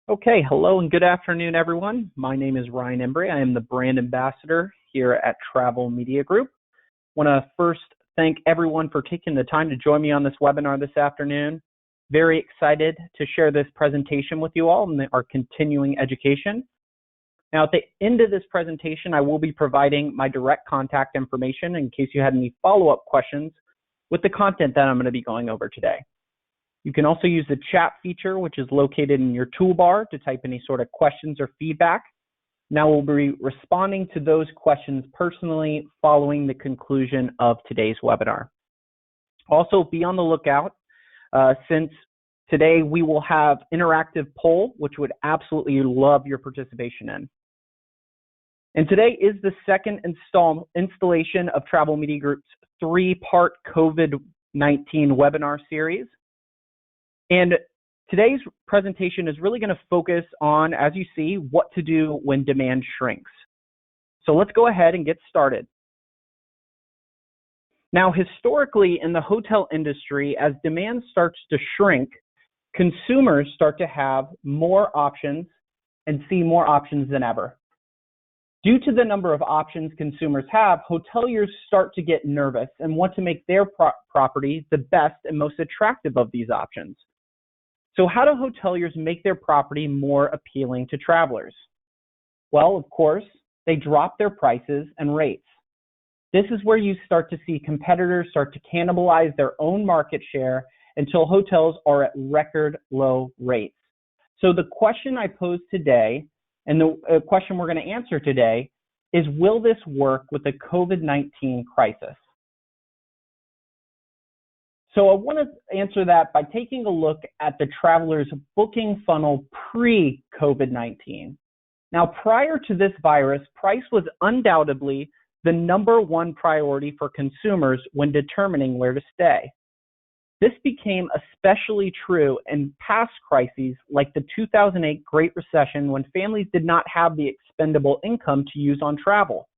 Okay, hello and good afternoon, everyone. My name is Ryan Embry. I am the brand ambassador here at Travel Media Group. I want to first thank everyone for taking the time to join me on this webinar this afternoon. Very excited to share this presentation with you all in our continuing education. Now, at the end of this presentation, I will be providing my direct contact information in case you had any follow-up questions with the content that I'm going to be going over today. You can also use the chat feature, which is located in your toolbar, to type any sort of questions or feedback. Now we'll be responding to those questions personally following the conclusion of today's webinar. Also, be on the lookout since today we will have interactive poll, which would absolutely love your participation in. And today is the second installation of Travel Media Group's three-part COVID-19 webinar series. And today's presentation is really going to focus on, as you see, what to do when demand shrinks. So let's go ahead and get started. Now, historically in the hotel industry, as demand starts to shrink, consumers start to have more options and see more options than ever. Due to the number of options consumers have, hoteliers start to get nervous and want to make their property the best and most attractive of these options. So how do hoteliers make their property more appealing to travelers? Well, of course, they drop their prices and rates. This is where you start to see competitors start to cannibalize their own market share until hotels are at record low rates. So the question I pose today, and the question we're going to answer today, is will this work with the COVID-19 crisis? So I want to answer that by taking a look at the traveler's booking funnel pre-COVID-19. Now, prior to this virus, price was undoubtedly the #1 priority for consumers when determining where to stay. This became especially true in past crises like the 2008 Great Recession, when families did not have the expendable income to use on travel.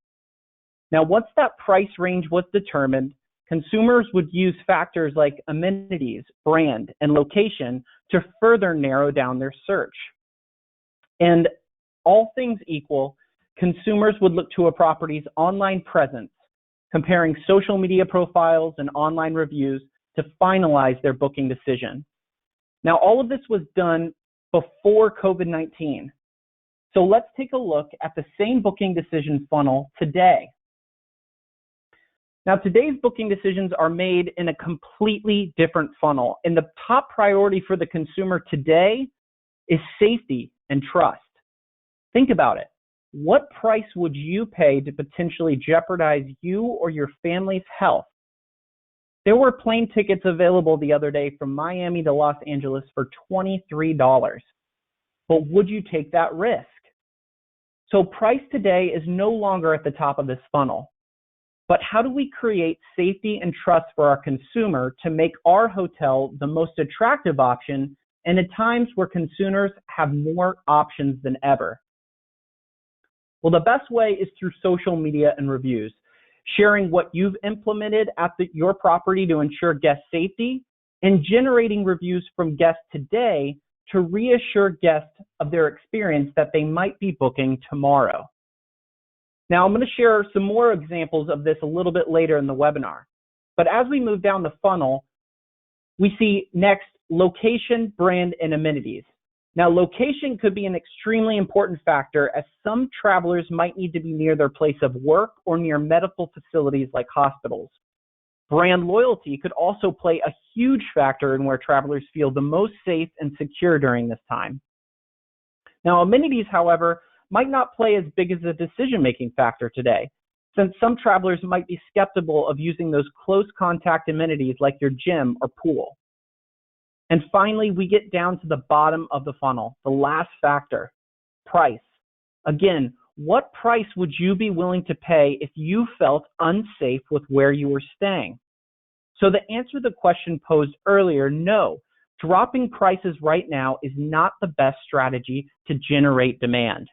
Now, once that price range was determined, consumers would use factors like amenities, brand, and location to further narrow down their search. And all things equal, consumers would look to a property's online presence, comparing social media profiles and online reviews to finalize their booking decision. Now, all of this was done before COVID-19. So let's take a look at the same booking decision funnel today. Now, today's booking decisions are made in a completely different funnel, and the top priority for the consumer today is safety and trust. Think about it. What price would you pay to potentially jeopardize you or your family's health? There were plane tickets available the other day from Miami to Los Angeles for $23. But would you take that risk? So price today is no longer at the top of this funnel. But how do we create safety and trust for our consumer to make our hotel the most attractive option, and at times where consumers have more options than ever? Well, the best way is through social media and reviews, sharing what you've implemented at your property to ensure guest safety, and generating reviews from guests today to reassure guests of their experience that they might be booking tomorrow. Now, I'm going to share some more examples of this a little bit later in the webinar. But as we move down the funnel, we see next location, brand, and amenities. Now, location could be an extremely important factor, as some travelers might need to be near their place of work or near medical facilities like hospitals. Brand loyalty could also play a huge factor in where travelers feel the most safe and secure during this time. Now, amenities, however, might not play as big as a decision-making factor today, since some travelers might be skeptical of using those close contact amenities like your gym or pool. And finally, we get down to the bottom of the funnel, the last factor, price. Again, what price would you be willing to pay if you felt unsafe with where you were staying? So to answer the question posed earlier, no, dropping prices right now is not the best strategy to generate demand.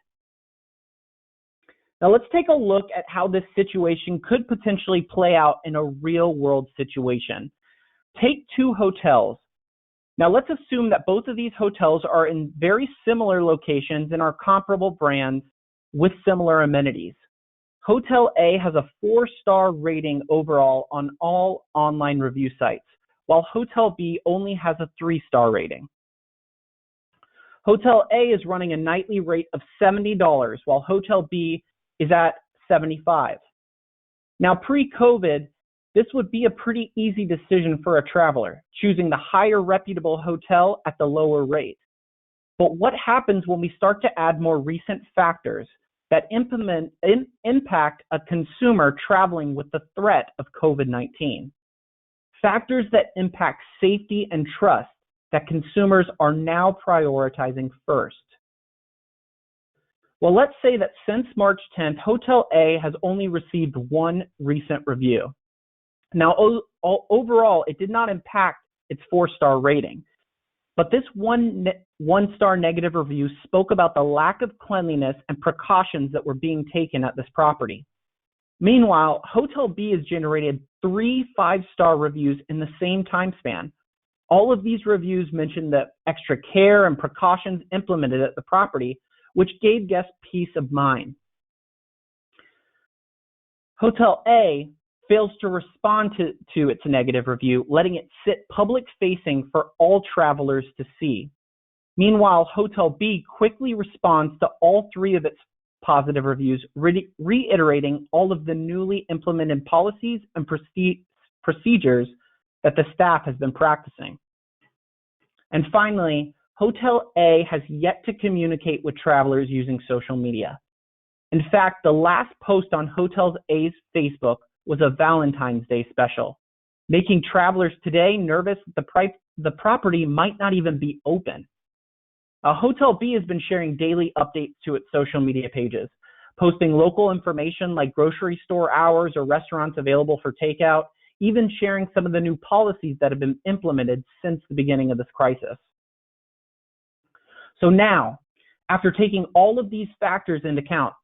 Now let's take a look at how this situation could potentially play out in a real world situation. Take two hotels. Now let's assume that both of these hotels are in very similar locations and are comparable brands with similar amenities. Hotel A has a 4-star rating overall on all online review sites, while Hotel B only has a 3-star rating. Hotel A is running a nightly rate of $70, while Hotel B is at $75. Now, pre-COVID, this would be a pretty easy decision for a traveler, choosing the higher reputable hotel at the lower rate. But what happens when we start to add more recent factors that impact a consumer traveling with the threat of COVID-19? Factors that impact safety and trust that consumers are now prioritizing first. Well, let's say that since March 10th, Hotel A has only received one recent review. Now, overall, it did not impact its 4-star rating, but this one-star negative review spoke about the lack of cleanliness and precautions that were being taken at this property. Meanwhile, Hotel B has generated 3 5-star reviews in the same time span. All of these reviews mentioned the extra care and precautions implemented at the property, which gave guests peace of mind. Hotel A fails to respond to its negative review, letting it sit public-facing for all travelers to see. Meanwhile, Hotel B quickly responds to all 3 of its positive reviews, reiterating all of the newly implemented policies and procedures that the staff has been practicing. And finally, Hotel A has yet to communicate with travelers using social media. In fact, the last post on Hotel A's Facebook was a Valentine's Day special, making travelers today nervous that the property might not even be open. Hotel B has been sharing daily updates to its social media pages, posting local information like grocery store hours or restaurants available for takeout, even sharing some of the new policies that have been implemented since the beginning of this crisis. So now, after taking all of these factors into account,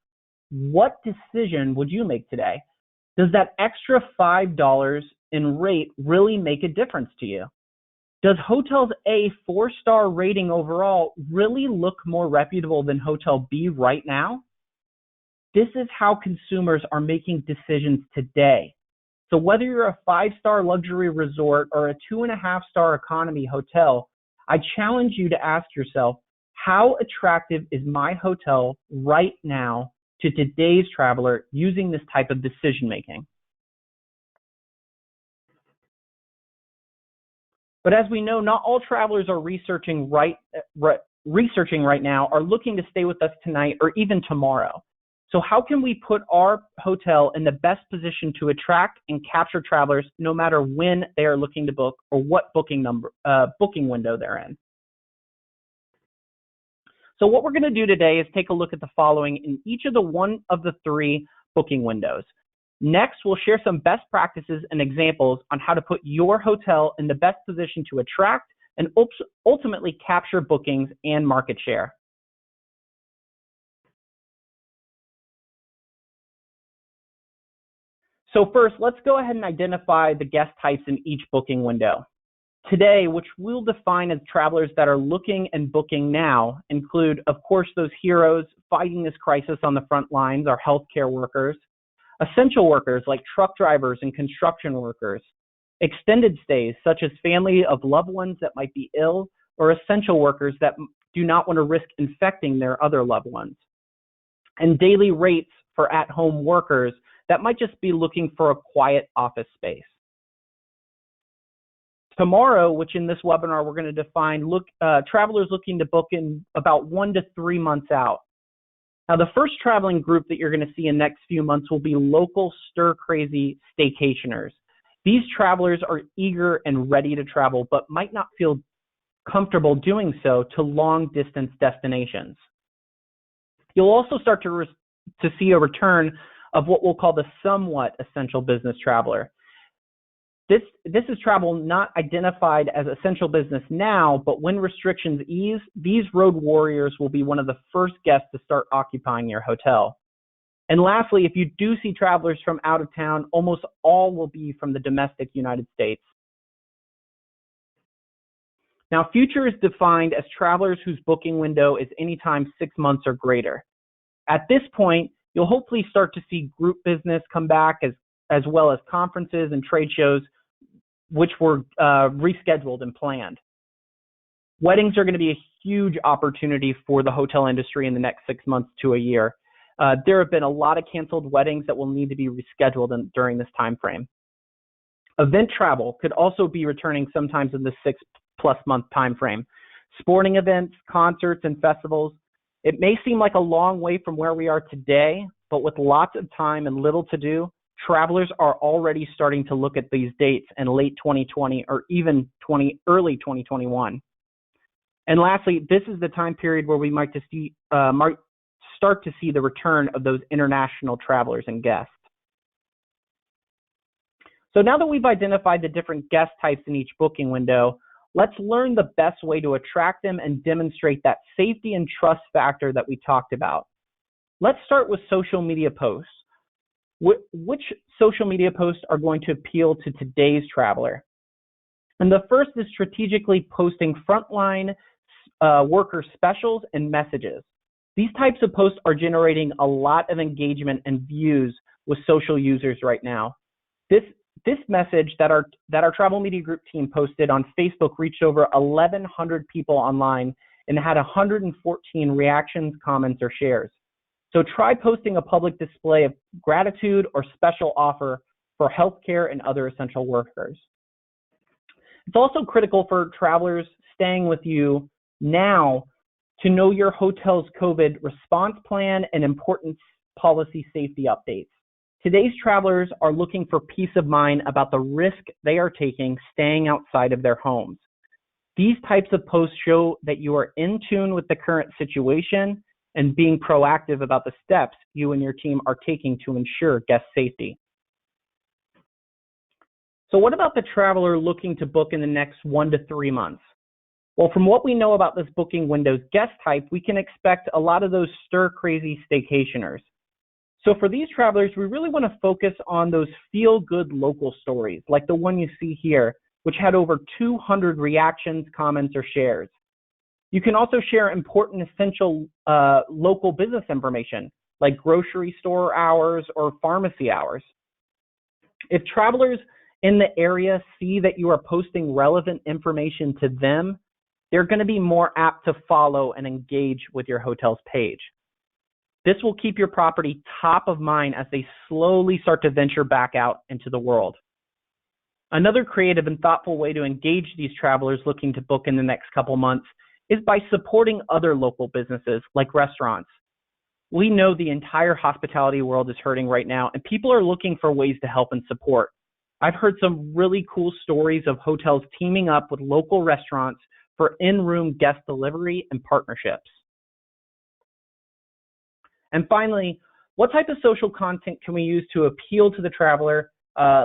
what decision would you make today? Does that extra $5 in rate really make a difference to you? Does Hotel A 4-star rating overall really look more reputable than Hotel B right now? This is how consumers are making decisions today. So whether you're a 5-star luxury resort or a 2.5-star economy hotel, I challenge you to ask yourself, how attractive is my hotel right now to today's traveler using this type of decision making? But as we know, not all travelers are researching right now are looking to stay with us tonight or even tomorrow. So how can we put our hotel in the best position to attract and capture travelers no matter when they are looking to book or what booking window they're in? So what we're going to do today is take a look at the following in each of one of the 3 booking windows. Next, we'll share some best practices and examples on how to put your hotel in the best position to attract and ultimately capture bookings and market share. So first, let's go ahead and identify the guest types in each booking window. Today, which we'll define as travelers that are looking and booking now, include, of course, those heroes fighting this crisis on the front lines, our healthcare workers, essential workers like truck drivers and construction workers, extended stays such as family of loved ones that might be ill, or essential workers that do not want to risk infecting their other loved ones, and daily rates for at-home workers that might just be looking for a quiet office space. Tomorrow, which in this webinar we're going to define travelers looking to book in about 1 to 3 months out. Now, the first traveling group that you're going to see in the next few months will be local stir-crazy staycationers. These travelers are eager and ready to travel, but might not feel comfortable doing so to long-distance destinations. You'll also start to see a return of what we'll call the somewhat essential business traveler. This is travel not identified as essential business now, but when restrictions ease, these road warriors will be one of the first guests to start occupying your hotel. And lastly, if you do see travelers from out of town, almost all will be from the domestic United States. Now, future is defined as travelers whose booking window is anytime 6 months or greater. At this point, you'll hopefully start to see group business come back as well as conferences and trade shows, which were rescheduled and planned. Weddings are going to be a huge opportunity for the hotel industry in the next 6 months to a year. There have been a lot of canceled weddings that will need to be rescheduled during this time frame. Event travel could also be returning sometimes in the 6+ month time frame. Sporting events, concerts, and festivals. It may seem like a long way from where we are today, but with lots of time and little to do, travelers are already starting to look at these dates in late 2020 or even early 2021. And lastly, this is the time period where we might start to see the return of those international travelers and guests. So now that we've identified the different guest types in each booking window, let's learn the best way to attract them and demonstrate that safety and trust factor that we talked about. Let's start with social media posts. Which social media posts are going to appeal to today's traveler? And the first is strategically posting frontline worker specials and messages. These types of posts are generating a lot of engagement and views with social users right now. This message that our Travel Media Group team posted on Facebook reached over 1,100 people online and had 114 reactions, comments, or shares. So try posting a public display of gratitude or special offer for healthcare and other essential workers. It's also critical for travelers staying with you now to know your hotel's COVID response plan and important policy safety updates. Today's travelers are looking for peace of mind about the risk they are taking staying outside of their homes. These types of posts show that you are in tune with the current situation and being proactive about the steps you and your team are taking to ensure guest safety. So what about the traveler looking to book in the next 1 to 3 months? Well, from what we know about this booking window's guest type, we can expect a lot of those stir-crazy staycationers. So for these travelers, we really want to focus on those feel-good local stories, like the one you see here, which had over 200 reactions, comments, or shares. You can also share important essential local business information, like grocery store hours or pharmacy hours. If travelers in the area see that you are posting relevant information to them, they're going to be more apt to follow and engage with your hotel's page. This will keep your property top of mind as they slowly start to venture back out into the world. Another creative and thoughtful way to engage these travelers looking to book in the next couple months is by supporting other local businesses like restaurants. We know the entire hospitality world is hurting right now, and people are looking for ways to help and support. I've heard some really cool stories of hotels teaming up with local restaurants for in-room guest delivery and partnerships. And finally, what type of social content can we use to appeal to the traveler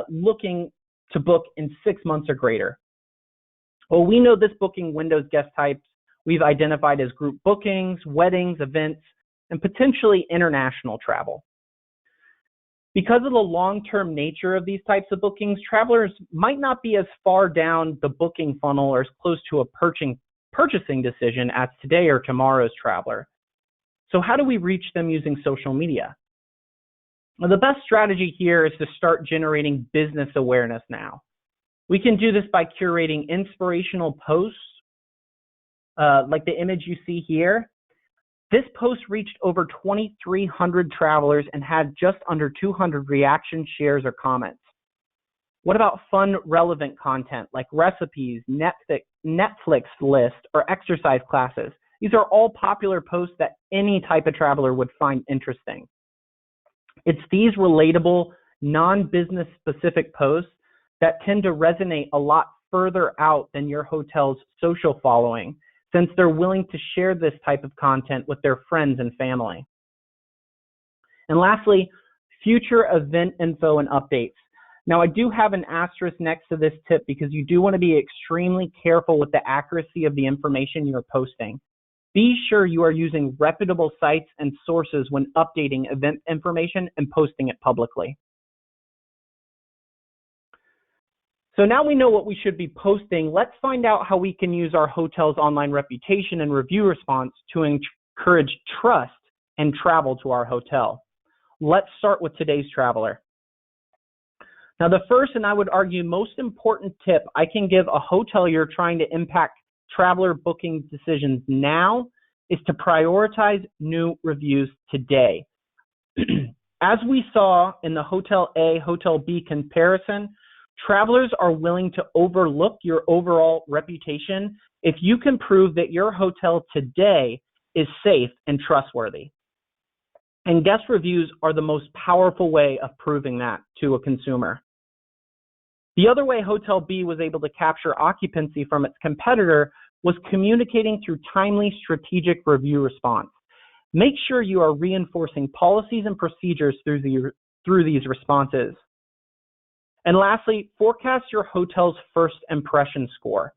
looking to book in 6 months or greater? Well, we know this booking window's guest types we've identified as group bookings, weddings, events, and potentially international travel. Because of the long-term nature of these types of bookings, travelers might not be as far down the booking funnel or as close to a purchasing decision as today or tomorrow's traveler. So how do we reach them using social media? Well, the best strategy here is to start generating business awareness now. We can do this by curating inspirational posts, like the image you see here. This post reached over 2,300 travelers and had just under 200 reactions, shares, or comments. What about fun, relevant content like recipes, Netflix list, or exercise classes? These are all popular posts that any type of traveler would find interesting. It's these relatable, non-business specific posts that tend to resonate a lot further out than your hotel's social following, since they're willing to share this type of content with their friends and family. And lastly, future event info and updates. Now, I do have an asterisk next to this tip because you do want to be extremely careful with the accuracy of the information you're posting. Be sure you are using reputable sites and sources when updating event information and posting it publicly. So now we know what we should be posting. Let's find out how we can use our hotel's online reputation and review response to encourage trust and travel to our hotel. Let's start with today's traveler. Now, the first, and I would argue most important tip I can give a hotelier trying to impact traveler booking decisions now is to prioritize new reviews today. As we saw in the Hotel A, Hotel B comparison, travelers are willing to overlook your overall reputation if you can prove that your hotel today is safe and trustworthy. And guest reviews are the most powerful way of proving that to a consumer. The other way Hotel B was able to capture occupancy from its competitor was communicating through timely strategic review response. Make sure you are reinforcing policies and procedures through these responses. And lastly, forecast your hotel's first impression score.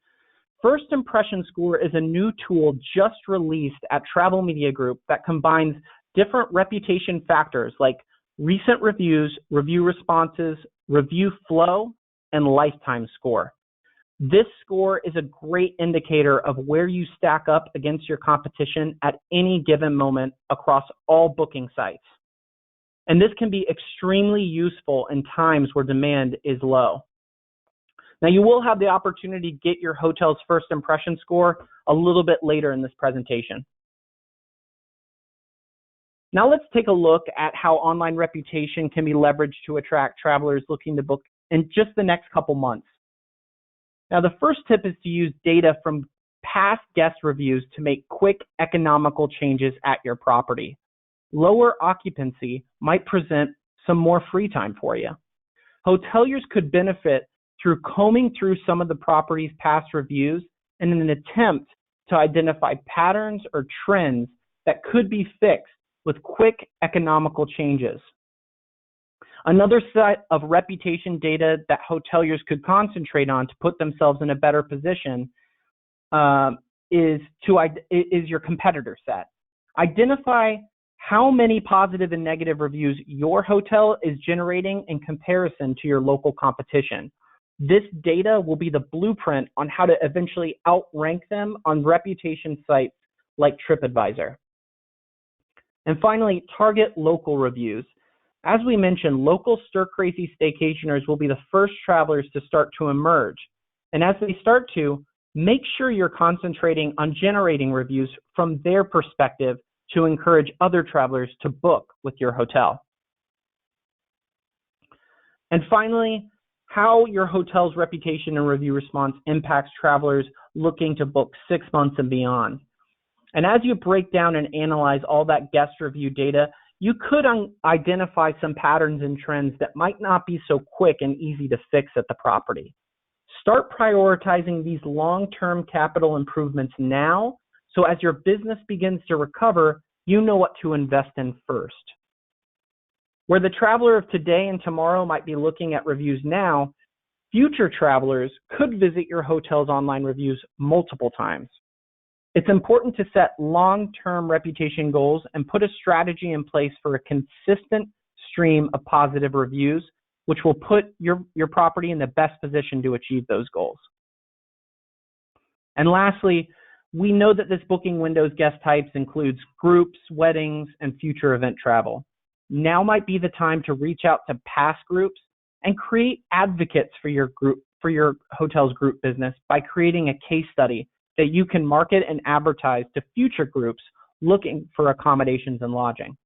First impression score is a new tool just released at Travel Media Group that combines different reputation factors like recent reviews, review responses, review flow, and lifetime score. This score is a great indicator of where you stack up against your competition at any given moment across all booking sites. And this can be extremely useful in times where demand is low. Now, you will have the opportunity to get your hotel's first impression score a little bit later in this presentation. Now let's take a look at how online reputation can be leveraged to attract travelers looking to book in just the next couple months. Now, the first tip is to use data from past guest reviews to make quick economical changes at your property. Lower occupancy might present some more free time for you. Hoteliers could benefit through combing through some of the property's past reviews in an attempt to identify patterns or trends that could be fixed with quick economical changes. Another set of reputation data that hoteliers could concentrate on to put themselves in a better position is your competitor set. Identify how many positive and negative reviews your hotel is generating in comparison to your local competition. This data will be the blueprint on how to eventually outrank them on reputation sites like TripAdvisor. And finally, target local reviews. As we mentioned, local stir-crazy staycationers will be the first travelers to start to emerge. And as they start to, make sure you're concentrating on generating reviews from their perspective to encourage other travelers to book with your hotel. And finally, how your hotel's reputation and review response impacts travelers looking to book 6 months and beyond. And as you break down and analyze all that guest review data, you could identify some patterns and trends that might not be so quick and easy to fix at the property. Start prioritizing these long-term capital improvements now, so as your business begins to recover, you know what to invest in first. Where the traveler of today and tomorrow might be looking at reviews now, future travelers could visit your hotel's online reviews multiple times. It's important to set long-term reputation goals and put a strategy in place for a consistent stream of positive reviews, which will put your property in the best position to achieve those goals. And lastly, we know that this booking window's guest types includes groups, weddings, and future event travel. Now might be the time to reach out to past groups and create advocates for your group, for your hotel's group business by creating a case study that you can market and advertise to future groups looking for accommodations and lodging.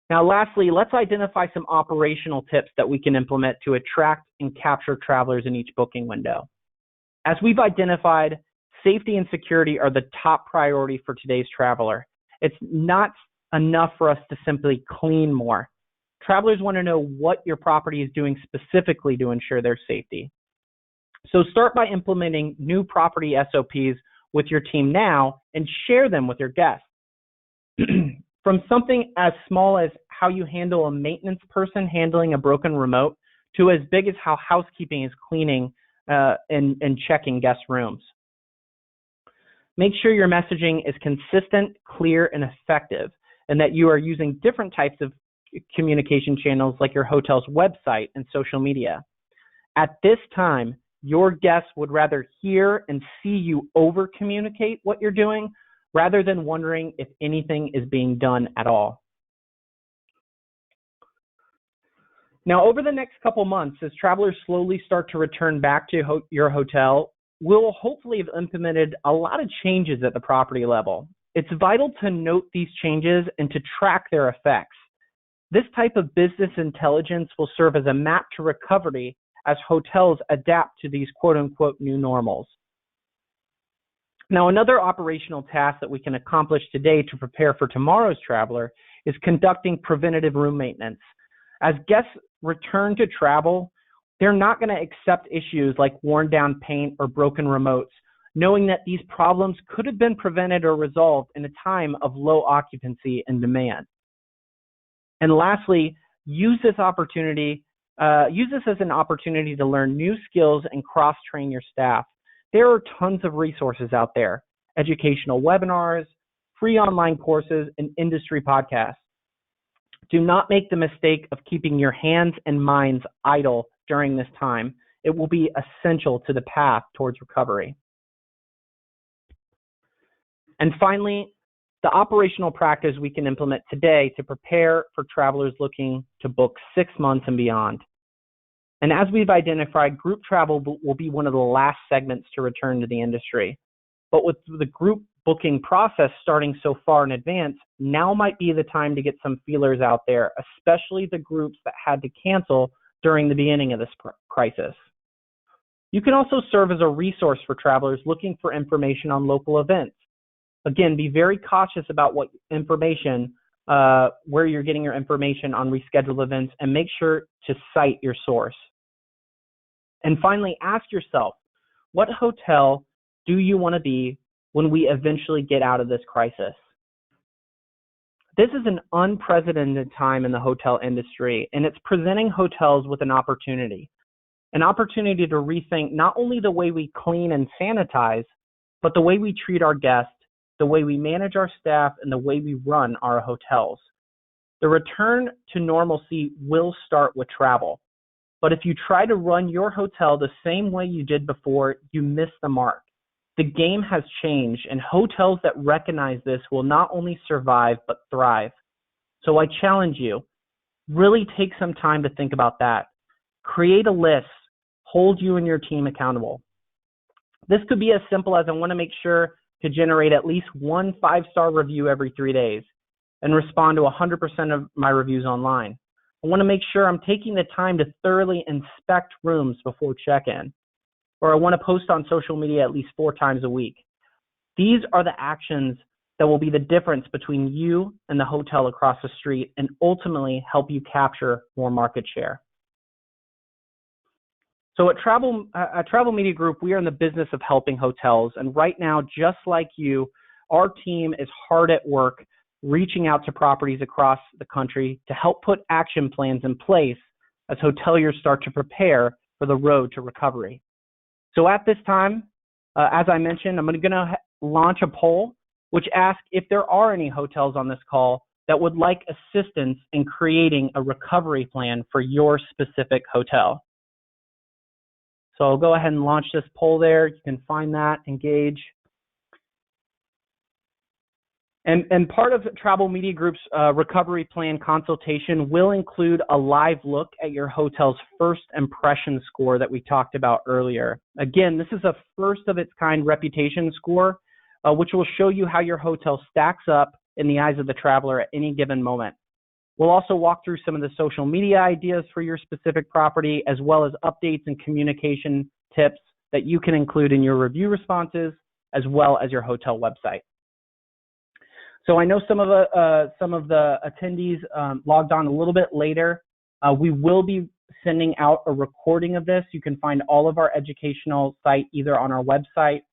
Now, lastly, let's identify some operational tips that we can implement to attract and capture travelers in each booking window. As we've identified, safety and security are the top priority for today's traveler. It's not enough for us to simply clean more. Travelers want to know what your property is doing specifically to ensure their safety. So start by implementing new property SOPs with your team now and share them with your guests. From something as small as how you handle a maintenance person handling a broken remote to as big as how housekeeping is cleaning and checking guest rooms. Make sure your messaging is consistent, clear, and effective, and that you are using different types of communication channels like your hotel's website and social media. At this time, your guests would rather hear and see you over communicate what you're doing rather than wondering if anything is being done at all. Now, over the next couple months, as travelers slowly start to return back to your hotel, we'll hopefully have implemented a lot of changes at the property level. It's vital to note these changes and to track their effects. This type of business intelligence will serve as a map to recovery as hotels adapt to these quote-unquote new normals. Now, another operational task that we can accomplish today to prepare for tomorrow's traveler is conducting preventative room maintenance. As guests return to travel, they're not going to accept issues like worn down paint or broken remotes, knowing that these problems could have been prevented or resolved in a time of low occupancy and demand. And lastly, use this as an opportunity to learn new skills and cross-train your staff. There are tons of resources out there, educational webinars, free online courses, and industry podcasts. Do not make the mistake of keeping your hands and minds idle during this time. It will be essential to the path towards recovery. And finally, the operational practice we can implement today to prepare for travelers looking to book 6 months and beyond. And as we've identified, group travel will be one of the last segments to return to the industry. But with the group booking process starting so far in advance, now might be the time to get some feelers out there, especially the groups that had to cancel during the beginning of this crisis. You can also serve as a resource for travelers looking for information on local events. Again, be very cautious about what information, where you're getting your information on rescheduled events, and make sure to cite your source. And finally, ask yourself, what hotel do you want to be when we eventually get out of this crisis? This is an unprecedented time in the hotel industry, and it's presenting hotels with an opportunity to rethink not only the way we clean and sanitize, but the way we treat our guests, the way we manage our staff, and the way we run our hotels. The return to normalcy will start with travel. But if you try to run your hotel the same way you did before, you miss the mark. The game has changed, and hotels that recognize this will not only survive, but thrive. So I challenge you, really take some time to think about that. Create a list, hold you and your team accountable. This could be as simple as I want to make sure to generate at least one 5-star review every 3 days and respond to 100% of my reviews online. I want to make sure I'm taking the time to thoroughly inspect rooms before check-in, or I want to post on social media at least 4 times a week. These are the actions that will be the difference between you and the hotel across the street and ultimately help you capture more market share. So at Travel Media Group, we are in the business of helping hotels. And right now, just like you, our team is hard at work reaching out to properties across the country to help put action plans in place as hoteliers start to prepare for the road to recovery. So at this time, as I mentioned, I'm going to launch a poll which asks if there are any hotels on this call that would like assistance in creating a recovery plan for your specific hotel. So I'll go ahead and launch this poll there. You can find that, engage. And part of Travel Media Group's recovery plan consultation will include a live look at your hotel's first impression score that we talked about earlier. Again, this is a first of its kind reputation score, which will show you how your hotel stacks up in the eyes of the traveler at any given moment. We'll also walk through some of the social media ideas for your specific property, as well as updates and communication tips that you can include in your review responses, as well as your hotel website. So I know some of the attendees logged on a little bit later. We will be sending out a recording of this. You can find all of our educational site either on our website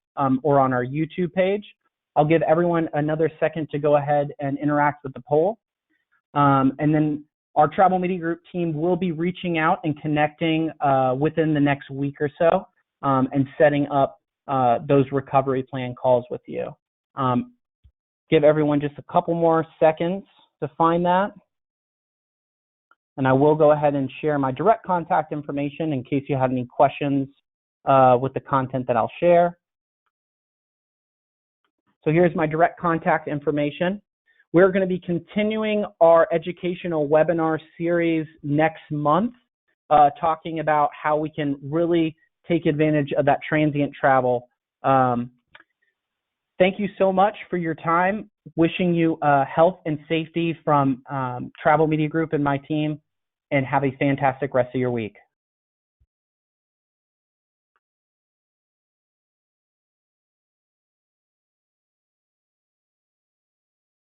or on our YouTube page. I'll give everyone another second to go ahead and interact with the poll. And then our Travel Media Group team will be reaching out and connecting within the next week or so and setting up those recovery plan calls with you. Give everyone just a couple more seconds to find that. And I will go ahead and share my direct contact information in case you have any questions with the content that I'll share. So here's my direct contact information. We're going to be continuing our educational webinar series next month, talking about how we can really take advantage of that transient travel. Thank you so much for your time. Wishing you health and safety from Travel Media Group and my team, and have a fantastic rest of your week.